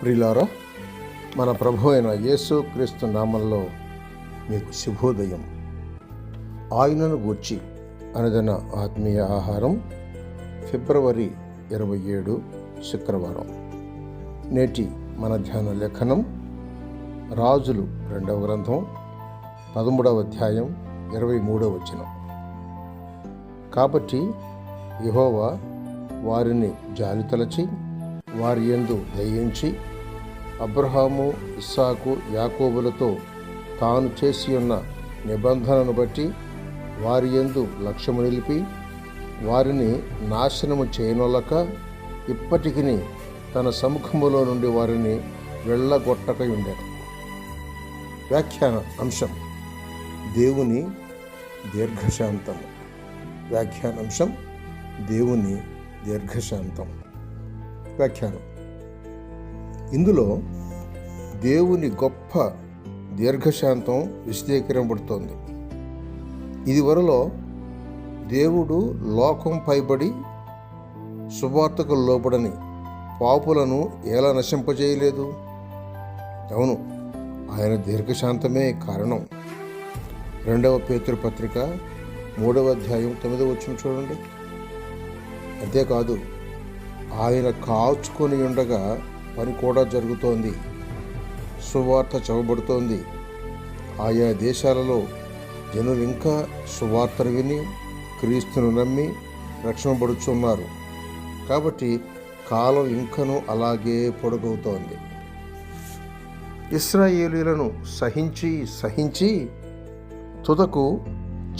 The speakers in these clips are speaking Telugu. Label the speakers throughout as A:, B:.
A: ప్రియులారా, మన ప్రభు అయిన యేసు క్రీస్తు నామంలో మీకు శుభోదయం. ఆయనను గూర్చి అనదన ఆత్మీయ ఆహారం, ఫిబ్రవరి 27 శుక్రవారం. నేటి మన ధ్యాన లేఖనం రాజులు 2వ గ్రంథం 13వ అధ్యాయం 23వ వచనం. కాబట్టి యెహోవా వారిని జాలితలచి వారి యందు దయించి అబ్రహాము, ఇస్సాకు, యాకోబులతో తాను చేసి ఉన్న నిబంధనను బట్టి వారి యందు లక్ష్యము నిలిపి వారిని నాశనము చేయనొల్లక ఇప్పటికిని తన సముఖములో నుండి వారిని వెళ్ళగొట్టక ఉండెను. వ్యాఖ్యాన అంశం: దేవుని దీర్ఘశాంతము. వ్యాఖ్యానాంశం: దేవుని దీర్ఘశాంతం. వ్యాఖ్యానం: ఇందులో దేవుని గొప్ప దీర్ఘశాంతం విశదీకరించబడుతోంది. ఇదివరలో దేవుడు లోకం పైబడి సువార్తకు లోబడని పాపులను ఎలా నశింపజేయలేదు? అవును, ఆయన దీర్ఘశాంతమే కారణం. 2వ పేతురు పత్రిక 3వ అధ్యాయం 9వ వచనం చూడండి. అంతేకాదు, ఆయన కాచుకొని ఉండగా పని కూడా జరుగుతోంది. సువార్త చదవబడుతోంది. ఆయా దేశాలలో జనులు ఇంకా సువార్తను విని క్రీస్తును నమ్మి రక్షణపడుచున్నారు. కాబట్టి కాలం ఇంకనూ అలాగే పొడుగవుతోంది. ఇశ్రాయేలీయులను సహించి తుదకు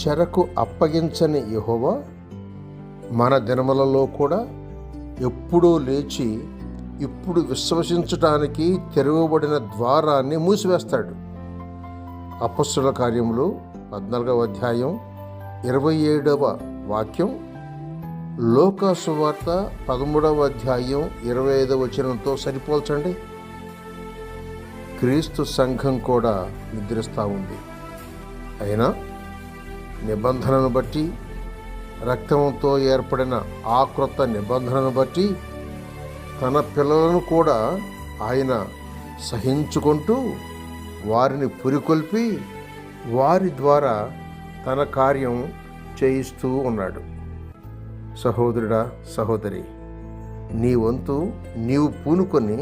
A: చెరకు అప్పగించని యెహోవా మన దినములలో కూడా ఎప్పుడూ లేచి ఇప్పుడు విశ్వసించటానికి తెరవబడిన ద్వారాన్ని మూసివేస్తాడు. అపొస్తలుల కార్యములు 14వ అధ్యాయం 27వ వాక్యం, లూకా సువార్త 13వ అధ్యాయం 25వ వచనంతో సరిపోల్చండి. క్రీస్తు సంఘం కూడా నిద్రిస్తూ ఉంది. అయినా నిబంధనను బట్టి, రక్తంతో ఏర్పడిన ఆ క్రొత్త నిబంధనను బట్టి తన పిల్లలను కూడా ఆయన సహించుకుంటూ వారిని పురికొల్పి వారి ద్వారా తన కార్యం చేయిస్తూ ఉన్నాడు. సహోదరుడా, సహోదరి, నీ వంతు నీవు పూనుకొని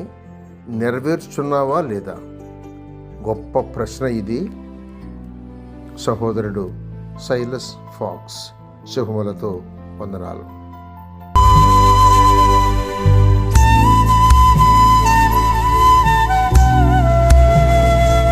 A: నెరవేర్చున్నావా లేదా? గొప్ప ప్రశ్న ఇది. సహోదరుడు సైలస్ ఫాక్స్. శుభములతో వందనాలు.